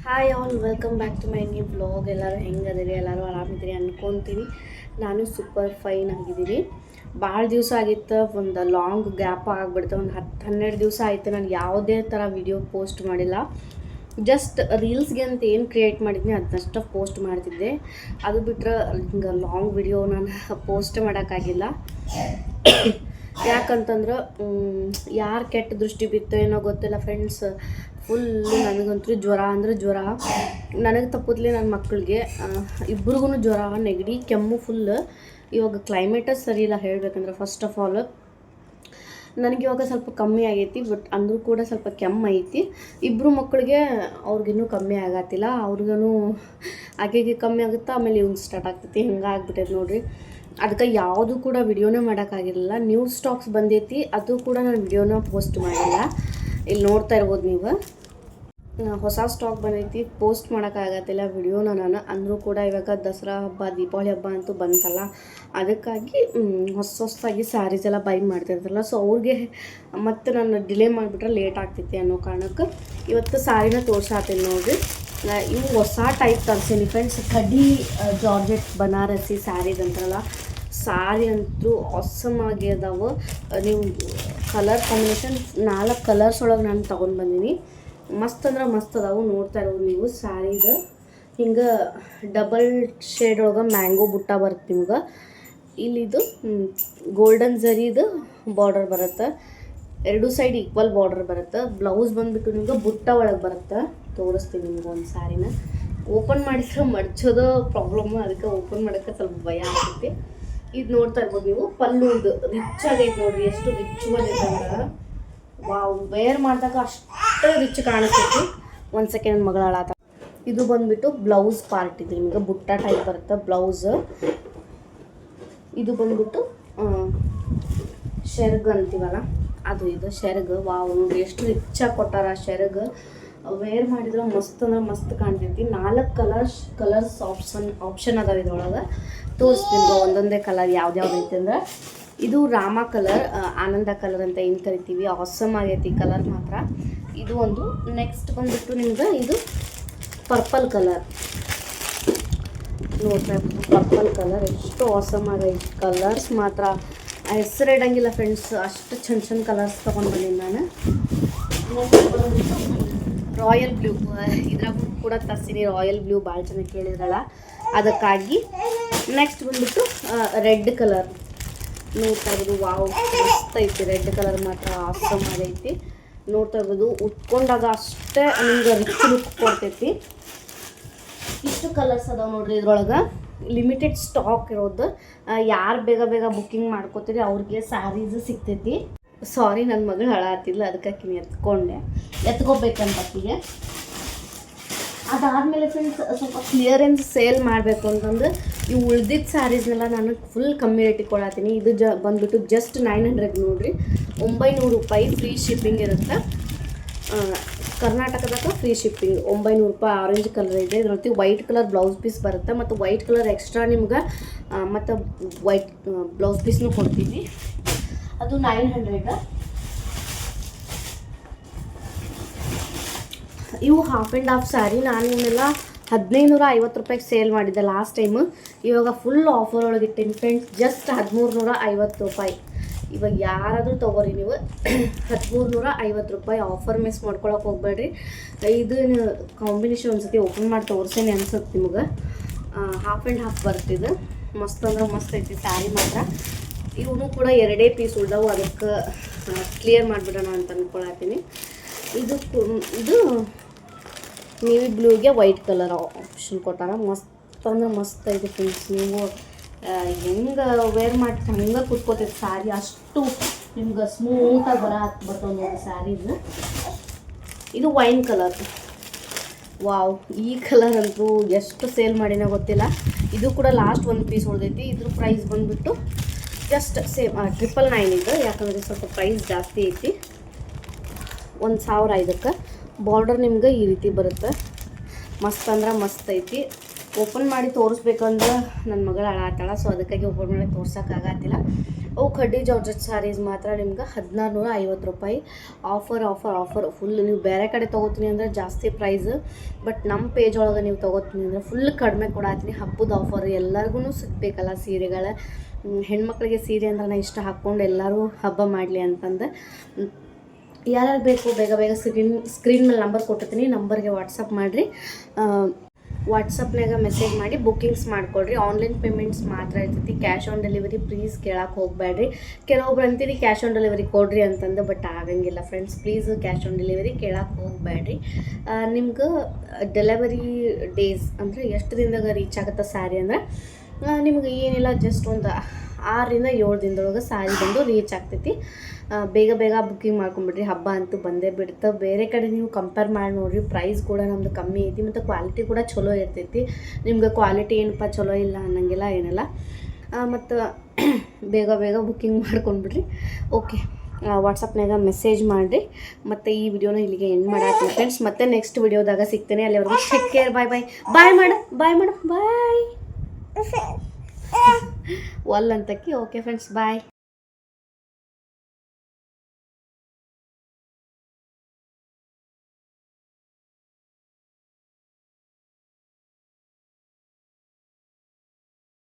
Hi all welcome back to my new blog. ಎಲ್ಲರೂ ಹೆಂಗದಿರಿ? ಎಲ್ಲರೂ ಆರಾಮಿದ್ದೀರಿ ಅನ್ಕೊತೀನಿ. ನಾನು ಸೂಪರ್ ಫೈನ್ ಆಗಿದ್ದೀನಿ. ಭಾಳ ದಿವಸ ಆಗಿತ್ತು, ಒಂದು ಲಾಂಗ್ ಗ್ಯಾಪ್ ಆಗಿಬಿಡ್ತು. ಒಂದು 10-12 ದಿವಸ ಆಯಿತು ನಾನು ಯಾವುದೇ ಥರ ವಿಡಿಯೋ ಪೋಸ್ಟ್ ಮಾಡಿಲ್ಲ. ಜಸ್ಟ್ ರೀಲ್ಸ್ಗೆ ಅಂತ ಏನು ಕ್ರಿಯೇಟ್ ಮಾಡಿದ್ನಿ ಅದನ್ನಷ್ಟು ಪೋಸ್ಟ್ ಮಾಡ್ತಿದ್ದೆ. ಅದು ಬಿಟ್ಟರೆ ಹಿಂಗೆ ಲಾಂಗ್ ವಿಡಿಯೋ ನಾನು ಪೋಸ್ಟ್ ಮಾಡೋಕ್ಕಾಗಿಲ್ಲ. ಯಾಕಂತಂದ್ರೆ ಯಾರು ಕೆಟ್ಟ ದೃಷ್ಟಿ ಬಿತ್ತೋ ಏನೋ ಗೊತ್ತಿಲ್ಲ ಫ್ರೆಂಡ್ಸ್. ಫುಲ್ಲು ನನಗಂತೂ ಜ್ವರ ಅಂದರೆ ಜ್ವರ. ನನಗೆ ತಪ್ಪದ್ಲಿ ನನ್ನ ಮಕ್ಕಳಿಗೆ ಇಬ್ರಿಗೂ ಜ್ವರ, ನೆಗಡಿ, ಕೆಮ್ಮು ಫುಲ್ಲು. ಇವಾಗ ಕ್ಲೈಮೇಟ ಸರಿ ಇಲ್ಲ ಹೇಳಬೇಕಂದ್ರೆ. ಫಸ್ಟ್ ಆಫ್ ಆಲ್ ನನಗೆ ಇವಾಗ ಸ್ವಲ್ಪ ಕಮ್ಮಿ ಆಗೈತಿ, ಬಟ್ ಅಂದರೂ ಕೂಡ ಸ್ವಲ್ಪ ಕೆಮ್ಮು ಐತಿ. ಇಬ್ಬರು ಮಕ್ಕಳಿಗೆ ಅವ್ರಿಗಿನ್ನೂ ಕಮ್ಮಿ ಆಗತ್ತಿಲ್ಲ. ಅವ್ರಿಗೂ ಆಕೆಗೆ ಕಮ್ಮಿ ಆಗುತ್ತೆ, ಆಮೇಲೆ ಇವ್ನು ಸ್ಟಾರ್ಟ್ ಆಗ್ತೈತಿ. ಹಿಂಗೆ ಆಗ್ಬಿಟ್ಟೈತೆ ನೋಡಿರಿ. ಅದಕ್ಕೆ ಯಾವುದು ಕೂಡ ವಿಡಿಯೋನೇ ಮಾಡೋಕ್ಕಾಗಿರಲಿಲ್ಲ. ನ್ಯೂ ಸ್ಟಾಕ್ಸ್ ಬಂದೈತಿ, ಅದು ಕೂಡ ನಾನು ವಿಡಿಯೋನ ಪೋಸ್ಟ್ ಮಾಡಿಲ್ಲ. ಇಲ್ಲಿ ನೋಡ್ತಾ ಇರ್ಬೋದು ನೀವು, ಹೊಸ ಸ್ಟಾಕ್ ಬಂದೈತಿ. ಪೋಸ್ಟ್ ಮಾಡೋಕ್ಕಾಗತ್ತಿಲ್ಲ ವಿಡಿಯೋನ ನಾನು. ಅಂದರೂ ಕೂಡ ಇವಾಗ ದಸರಾ ಹಬ್ಬ, ದೀಪಾವಳಿ ಹಬ್ಬ ಅಂತೂ ಬಂತಲ್ಲ, ಅದಕ್ಕಾಗಿ ಹೊಸದಾಗಿ ಸ್ಯಾರೀಸ್ ಎಲ್ಲ ಬೈ ಮಾಡ್ತಿರ್ತಾರಲ್ಲ, ಸೊ ಅವ್ರಿಗೆ ಮತ್ತೆ ನಾನು ಡಿಲೇ ಮಾಡಿಬಿಟ್ರೆ ಲೇಟ್ ಆಗ್ತೈತಿ ಅನ್ನೋ ಕಾರಣಕ್ಕೆ ಇವತ್ತು ಸ್ಯಾರಿನ ತೋರ್ಸಾತೀನಿ ನೋಡಿರಿ. ಇವು ಹೊಸ ಟೈಪ್ ತರಿಸೀನಿ ಫ್ರೆಂಡ್ಸ್. ಕಡಿ ಜಾರ್ಜೆಟ್ ಬನಾರಸಿ ಸ್ಯಾರೀಸ್ ಅಂತಾರಲ್ಲ, ಸ್ಯಾರಿ ಅಂತೂ ಆಸಮ್ ಆಗಿ ಅದಾವೆ. ನೀವು ಕಲರ್ ಕಾಂಬಿನೇಷನ್ 4 ಕಲರ್ಸ್ ಒಳಗೆ ನಾನು ತೊಗೊಂಡು ಬಂದೀನಿ. ಮಸ್ತ್ ಅಂದ್ರೆ ಮಸ್ತ್ ಅದಾವೆ. ನೋಡ್ತಾ ಇರೋದು ನೀವು ಸ್ಯಾರೀದು ಹಿಂಗೆ ಡಬಲ್ ಶೇಡ್ ಒಳಗೆ ಮ್ಯಾಂಗೋ ಬುಟ್ಟ ಬರುತ್ತೆ ನಿಮ್ಗೆ. ಇಲ್ಲಿದು ಗೋಲ್ಡನ್ ಝರಿದು ಬಾರ್ಡರ್ ಬರುತ್ತೆ, ಎರಡೂ ಸೈಡ್ ಈಕ್ವಲ್ ಬಾರ್ಡರ್ ಬರುತ್ತೆ. ಬ್ಲೌಸ್ ಬಂದುಬಿಟ್ಟು ನಿಮ್ಗೆ ಬುಟ್ಟ ಒಳಗೆ ಬರುತ್ತೆ. ತೋರಿಸ್ತೀನಿ ನಿಮ್ಗೆ ಒಂದು ಸ್ಯಾರಿನ. ಓಪನ್ ಮಾಡಿದ್ರೆ ಮಡ್ಚೋದು ಪ್ರಾಬ್ಲಮ್ಮು, ಅದಕ್ಕೆ ಓಪನ್ ಮಾಡೋಕ್ಕೆ ಸ್ವಲ್ಪ ಭಯ ಆಗ್ತೈತಿ. ಇದು ನೋಡ್ತಾ ಇರ್ಬೋದು ನೀವು, ಪಲ್ಲುದು ರಿಚ್ ಆಗೈತೆ ನೋಡ್ರಿ. ಎಷ್ಟು ರಿಚ್ ಬಂದೈತೆ, ವಾವ್. ವೇರ್ ಮಾಡಿದಾಗ ಅಷ್ಟು ರಿಚ್ ಕಾಣಿಸ್ತೈತಿ. ಒಂದು ಸೆಕೆಂಡ್ ಮಗಳ ಹಾಳಾತ. ಇದು ಬಂದುಬಿಟ್ಟು ಬ್ಲೌಸ್ ಪಾರ್ಟ್. ಇದು ನಿಮಗೆ ಬುಟ್ಟ ಟೈಪ್ ಬರುತ್ತೆ ಬ್ಲೌಸ್. ಇದು ಬಂದುಬಿಟ್ಟು ಶೆರ್ಗ್ ಅಂತೀವಲ್ಲ ಅದು. ಇದು ಶೆರ್ಗ್. ವಾವ್ ನೋಡಿ ಎಷ್ಟು ರಿಚ್ಚಾಗಿ ಕೊಟ್ಟಾರ ಶೆರ್ಗ್. ವೇರ್ ಮಾಡಿದ್ರೆ ಮಸ್ತ್ ಅಂದ್ರೆ ಮಸ್ತ್ ಕಾಣ್ತೈತಿ. 4 ಕಲರ್ಸ್ ಆಪ್ಷನ್ ಅದಾವೆ ಇದ್ರೊಳಗೆ. ತೋರಿಸ್ತೀನಿ ಒಂದೊಂದೇ ಕಲರ್ ಯಾವ್ದ್ಯಾವ್ದು ಐತೆ ಅಂದ್ರೆ, ಇದು ರಾಮ ಕಲರ್, ಆನಂದ ಕಲರ್ ಅಂತ ಏನು ಕರಿತೀವಿ. ಆಸಮ್ ಆಗೈತಿ ಕಲರ್ ಮಾತ್ರ. ಇದು ಒಂದು. ನೆಕ್ಸ್ಟ್ ಬಂದುಬಿಟ್ಟು ನಿಮ್ಗೆ ಇದು ಪರ್ಪಲ್ ಕಲರ್. ನೋಡ್ತಾ ಇರ್ಬೋದು ಪರ್ಪಲ್ ಕಲರ್ ಎಷ್ಟು ಆಸಮ್ ಆಗೈತಿ. ಕಲರ್ಸ್ ಮಾತ್ರ ಹೆಸರು ಇಡಂಗಿಲ್ಲ ಫ್ರೆಂಡ್ಸ್, ಅಷ್ಟು ಚೆಂದ ಕಲರ್ಸ್ ತೊಗೊಂಡು ಬಂದೀನಿ ನಾನು. ನೆಕ್ಸ್ಟ್ ಬಂದುಬಿಟ್ಟು ರಾಯಲ್ ಬ್ಲೂ. ಇದ್ರಾಗೂ ಕೂಡ ತರ್ಸೀನಿ ರಾಯಲ್ ಬ್ಲೂ, ಭಾಳ ಜನ ಕೇಳಿದ್ರಲ್ಲ ಅದಕ್ಕಾಗಿ. ನೆಕ್ಸ್ಟ್ ಬಂದುಬಿಟ್ಟು ರೆಡ್ ಕಲರ್. ನೋಡ್ತಾ ಇರ್ಬೋದು, ವಾವ್ ಮಸ್ತ್ ಐತಿ. ರೆಡ್ ಕಲರ್ ಮಾತ್ರ ಆಸಮ್ ಆಗೈತಿ. ನೋಡ್ತಾ ಇರ್ಬೋದು, ಉಟ್ಕೊಂಡಾಗ ಅಷ್ಟೇ ನಿಮ್ಗೆ ರಿಚ್ ಲುಕ್ ಕೊಡ್ತೈತಿ. ಇಷ್ಟು ಕಲರ್ಸ್ ಅದಾವೆ ನೋಡ್ರಿ ಇದ್ರೊಳಗೆ. ಲಿಮಿಟೆಡ್ ಸ್ಟಾಕ್ ಇರೋದು. ಯಾರು ಬೇಗ ಬೇಗ ಬುಕ್ಕಿಂಗ್ ಮಾಡ್ಕೋತೀರಿ ಅವ್ರಿಗೆ ಸ್ಯಾರೀಸ್ ಸಿಗ್ತೈತಿ. ಸಾರಿ, ನನ್ನ ಮಗಳು ಹಾಳಾತಿಲ್ಲ, ಅದಕ್ಕೆ ಎತ್ಕೋಬೇಕಂತ ಆಕಿಗೆ. ಅದಾದಮೇಲೆ ಫ್ರೆಂಡ್ಸ್ ಸ್ವಲ್ಪ ಕ್ಲಿಯರೆನ್ಸ್ ಸೇಲ್ ಮಾಡಬೇಕು ಅಂತಂದ್ರೆ ಇವು ಉಳ್ದಿದ್ದ ಸ್ಯಾರೀಸ್ನೆಲ್ಲ ನಾನು ಫುಲ್ ಕಮ್ಮಿ ರೇಟಿಗೆ ಕೊಡತ್ತೀನಿ. ಇದು ಬಂದುಬಿಟ್ಟು ಜಸ್ಟ್ 900 ನೋಡಿರಿ. 900 ರೂಪಾಯಿ ಫ್ರೀ ಶಿಪ್ಪಿಂಗ್ ಇರುತ್ತೆ. ಕರ್ನಾಟಕದಾಗ ಫ್ರೀ ಶಿಪ್ಪಿಂಗ್. 900 ರೂಪಾಯಿ. ಆರೆಂಜ್ ಕಲರ್ ಇದೆ. ಇದ್ರಲ್ಲಿ ವೈಟ್ ಕಲರ್ ಬ್ಲೌಸ್ ಪೀಸ್ ಬರುತ್ತೆ, ಮತ್ತು ವೈಟ್ ಕಲರ್ ಎಕ್ಸ್ಟ್ರಾ ನಿಮ್ಗೆ ಮತ್ತು ವೈಟ್ ಬ್ಲೌಸ್ ಪೀಸ್ನೂ ಕೊಡ್ತೀವಿ. ಅದು 900. ಇವು ಹಾಫ್ ಆ್ಯಂಡ್ ಹಾಫ್ ಸ್ಯಾರಿ. ನಾನು ಇವನ್ನೆಲ್ಲ 1550 ರೂಪಾಯಿಗೆ ಸೇಲ್ ಮಾಡಿದ್ದೆ ಲಾಸ್ಟ್ ಟೈಮು. ಇವಾಗ ಫುಲ್ ಆಫರ್ ಒಳಗೆ ಇಟ್ಟೀನಿ ಫ್ರೆಂಡ್ಸ್. ಜಸ್ಟ್ 1350 ರೂಪಾಯಿ. ಇವಾಗ ಯಾರಾದರೂ ತೊಗೋರಿ ನೀವು. 1350 ರೂಪಾಯಿ ಆಫರ್ ಮಿಸ್ ಮಾಡ್ಕೊಳಕ್ಕೆ ಹೋಗ್ಬೇಡ್ರಿ. ಇದು ಕಾಂಬಿನೇಷನ್ ಒಂದ್ಸತಿ ಓಪನ್ ಮಾಡಿ ತೋರಿಸೇನೆ ಅನ್ಸುತ್ತೆ ನಿಮ್ಗೆ. ಹಾಫ್ ಆ್ಯಂಡ್ ಹಾಫ್ ಬರ್ತಿದ್ದು ಮಸ್ತ್ ಅಂದ್ರೆ ಮಸ್ತ್ ಐತಿ ಸ್ಯಾರಿ ಮಾತ್ರ. ಇವನು ಕೂಡ 2 ಪೀಸ್ ಉಳ್ದವು, ಅದಕ್ಕೆ ಕ್ಲಿಯರ್ ಮಾಡಿಬಿಡೋಣ ಅಂತ ಅಂದ್ಕೊಳತ್ತೀನಿ. ಇದು ನೇವಿ ಬ್ಲೂಗೆ ವೈಟ್ ಕಲರ್ ಆಪ್ಷನ್ ಕೊಟ್ಟಾರ. ಮಸ್ತ್ ಅಂದ್ರೆ ಮಸ್ತ್ ಐತೆ ಫ್ರೆಂಡ್ಸ್. ನೀವು ಹೆಂಗೆ ವೇರ್ ಮಾಡಿ ಹಂಗೆ ಕುತ್ಕೋತೈತೆ ಸ್ಯಾರಿ. ಅಷ್ಟು ನಿಮ್ಗೆ ಸ್ಮೂತಾಗಿ ಬರ್ತವೆ ನೋಡಿ ಸ್ಯಾರೀಸ್. ಇದು ವೈನ್ ಕಲರ್. ವಾವ್, ಈ ಕಲರ್ ಅಂತೂ ಎಷ್ಟು ಸೇಲ್ ಮಾಡಿನೋ ಗೊತ್ತಿಲ್ಲ. ಇದು ಕೂಡ ಲಾಸ್ಟ್ ಒಂದು ಪೀಸ್ ಉಳ್ದೈತಿ. ಇದ್ರ ಪ್ರೈಸ್ ಬಂದುಬಿಟ್ಟು ಜಸ್ಟ್ ಸೇಮ್ 999 ಇದು. ಯಾಕಂದರೆ ಸ್ವಲ್ಪ ಪ್ರೈಸ್ ಜಾಸ್ತಿ ಐತಿ. 1000 ಇದಕ್ಕೆ. ಬಾರ್ಡರ್ ನಿಮ್ಗೆ ಈ ರೀತಿ ಬರುತ್ತೆ. ಮಸ್ತ್ ಅಂದ್ರೆ ಮಸ್ತ್ ಐತಿ. ಓಪನ್ ಮಾಡಿ ತೋರಿಸ್ಬೇಕಂದ್ರೆ ನನ್ನ ಮಗಳು ಅಳಾತಾಳ, ಸೊ ಅದಕ್ಕಾಗಿ ಓಪನ್ ಮಾಡಿ ತೋರ್ಸೋಕ್ಕಾಗತ್ತಿಲ್ಲ. ಅವು ಖಡ್ಡಿ ಜಾರ್ಜೆಟ್ ಸ್ಯಾರೀಸ್ ಮಾತ್ರ ನಿಮ್ಗೆ 1650 ರೂಪಾಯಿ ಆಫರ್ ಫುಲ್. ನೀವು ಬೇರೆ ಕಡೆ ತೊಗೋತೀನಿ ಅಂದರೆ ಜಾಸ್ತಿ ಪ್ರೈಸ್, ಬಟ್ ನಮ್ಮ ಪೇಜ್ ಒಳಗೆ ನೀವು ತೊಗೋತೀನಿ ಅಂದರೆ ಫುಲ್ ಕಡಿಮೆ ಕೊಡಾತೀನಿ. ಹಬ್ಬದ ಆಫರ್ ಎಲ್ಲರಿಗೂ ಸಿಗಬೇಕಲ್ಲ ಸೀರೆಗಳ. ಹೆಣ್ಮಕ್ಳಿಗೆ ಸೀರೆ ಅಂದ್ರೆ ಇಷ್ಟ, ಹಾಕ್ಕೊಂಡು ಎಲ್ಲರೂ ಹಬ್ಬ ಮಾಡಲಿ ಅಂತಂದು. ಯಾರ್ಯಾರು ಬೇಕು ಬೇಗ ಬೇಗ ಸ್ಕ್ರೀನ್ ಮೇಲೆ ನಂಬರ್ ಕೊಟ್ಟಿರ್ತೀನಿ, ನಂಬರ್ಗೆ ವಾಟ್ಸಪ್ ಮಾಡಿರಿ. ವಾಟ್ಸಪ್ನಾಗ ಮೆಸೇಜ್ ಮಾಡಿ ಬುಕ್ಕಿಂಗ್ಸ್ ಮಾಡಿಕೊಡ್ರಿ. ಆನ್ಲೈನ್ ಪೇಮೆಂಟ್ಸ್ ಮಾತ್ರ ಇರ್ತೈತಿ, ಕ್ಯಾಶ್ ಆನ್ ಡೆಲಿವರಿ ಪ್ಲೀಸ್ ಕೇಳಕ್ಕೆ ಹೋಗಬೇಡ್ರಿ. ಕೆಲವೊಬ್ರು ಅಂತೀರಿ ಕ್ಯಾಶ್ ಆನ್ ಡೆಲಿವರಿ ಕೊಡ್ರಿ ಅಂತಂದು, ಬಟ್ ಆಗಂಗಿಲ್ಲ friends. Please cash on delivery ಕೇಳಕ್ಕೆ ಹೋಗಬೇಡ್ರಿ. ನಿಮ್ಗೆ ಡೆಲಿವರಿ ಡೇಸ್ ಅಂದರೆ ಎಷ್ಟು ದಿನದಾಗ ರೀಚ್ ಆಗುತ್ತೆ ಸ್ಯಾರಿ ಅಂದರೆ, ನಿಮ್ಗೆ ಏನಿಲ್ಲ ಜಸ್ಟ್ ಒಂದು 6 ರಿಂದ 7 ದಿನದೊಳಗೆ ಸ್ಯಾರಿ ಬಂದು ರೀಚ್ ಆಗ್ತೈತಿ. ಬೇಗ ಬೇಗ ಬುಕ್ಕಿಂಗ್ ಮಾಡ್ಕೊಂಬಿಡ್ರಿ, ಹಬ್ಬ ಅಂತೂ ಬಂದೇ ಬಿಡುತ್ತೆ. ಬೇರೆ ಕಡೆ ನೀವು ಕಂಪೇರ್ ಮಾಡಿ ನೋಡಿರಿ, ಪ್ರೈಸ್ ಕೂಡ ನಮ್ಮದು ಕಮ್ಮಿ ಐತಿ ಮತ್ತು ಕ್ವಾಲಿಟಿ ಕೂಡ ಚಲೋ ಇರ್ತೈತಿ. ನಿಮ್ಗೆ ಕ್ವಾಲಿಟಿ ಏನಪ್ಪ ಚಲೋ ಇಲ್ಲ ಅನ್ನಂಗಿಲ್ಲ ಏನಿಲ್ಲ. ಮತ್ತು ಬೇಗ ಬೇಗ ಬುಕ್ಕಿಂಗ್ ಮಾಡ್ಕೊಂಡ್ಬಿಡ್ರಿ. ಓಕೆ, ವಾಟ್ಸಪ್ನಾಗ ಮೆಸೇಜ್ ಮಾಡಿರಿ. ಮತ್ತು ಈ ವಿಡಿಯೋನ ಇಲ್ಲಿಗೆ ಎಂಡ್ ಮಾಡಾತೀನಿ ಫ್ರೆಂಡ್ಸ್. ಮತ್ತೆ ನೆಕ್ಸ್ಟ್ ವಿಡಿಯೋದಾಗ ಸಿಗ್ತೇನೆ. ಅಲ್ಲಿವರೆಗೂ ಟೇಕ್ ಕೇರ್. ಬಾಯ್ ಮಾಡು. ಒಲ್ ಅಂತಕ್ಕಿ. ಓಕೆ ಫ್ರೆಂಡ್ಸ್, ಬಾಯ್.